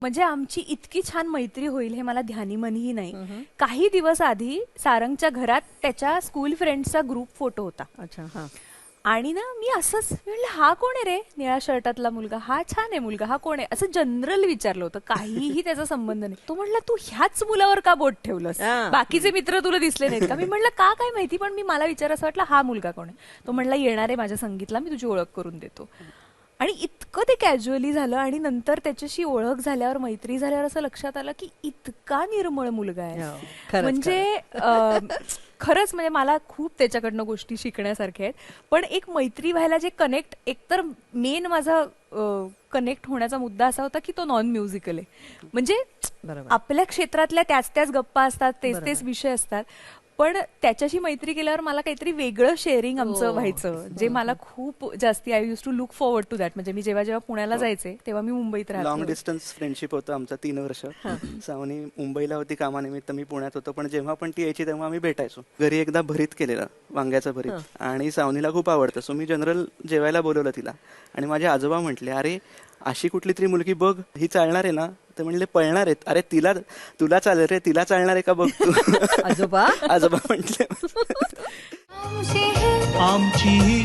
म्हणजे आमची इतकी छान मैत्री होईल हे मला ध्यानीमनीही नाही. काही दिवस आधी सारंगच्या घरात त्याच्या स्कूल फ्रेंड्सचा ग्रुप फोटो होता. अच्छा. हा. आणि ना मी असंच म्हणलं, हा कोण आहे रे निळ्या शर्टातला मुलगा, हा छान आहे मुलगा, हा कोण आहे, असं जनरल विचारलं होतं. काहीही त्याचा संबंध नाही. तो म्हणला, तू ह्याच मुलावर का बोट ठेवलंस, हा. बाकीचे मित्र तुला दिसले नाहीत का? मी म्हणलं, का काय माहिती, पण मी मला विचार असं वाटलं, हा मुलगा कोण आहे. तो म्हणला, येणार आहे माझ्या संगीतला, मी तुझी ओळख करून देतो. आणि इतकं ते कॅज्युअली झालं. आणि नंतर त्याच्याशी ओळख झाल्यावर, मैत्री झाल्यावर असं लक्षात आलं की इतका निर्मळ मुलगा आहे. हो, खरंच, म्हणजे खरंच म्हणजे मला खूप त्याच्याकडनं गोष्टी शिकण्यासारख्या आहेत. पण एक मैत्री व्हायला जे कनेक्ट, एकतर मेन माझा कनेक्ट होण्याचा मुद्दा असा होता की तो नॉन म्युझिकल आहे. म्हणजे बरोबर. आपल्या क्षेत्रातल्या त्याच त्याच गप्पा असतात, तेच तेच बरोबर. विषय असतात. पण त्याच्याशी मैत्री केल्यावर मला काहीतरी वेगळं शेअरिंग आमचं व्हायचं, जे मला खूप जास्ती, I use to look forward to that. म्हणजे मी जेव्हा जेव्हा पुण्याला जायचे तेव्हा मी मुंबईत लॉंग राहते. डिस्टन्स फ्रेंडशिप होतं आमचं 3 वर्ष. सावनी मुंबईला होती कामानिमित्त, मी पुण्यात होतो. पण जेव्हा पण ती यायची तेव्हा आम्ही भेटायचो. घरी एकदा भरीत केलेलं, वांग्याचं भरीत, आणि सावनीला खूप आवडतं. सो मी जनरल जेवायला बोलवलं तिला. आणि माझे आजोबा म्हटले, अरे अशी कुठली तरी मुलगी बघ, ही चालणार आहे ना? ते म्हणले, पळणार आहेत. अरे तुला चालेल रे, तिला चालणार आहे का बघ तू. आजोबा आजोबा म्हटले. आमची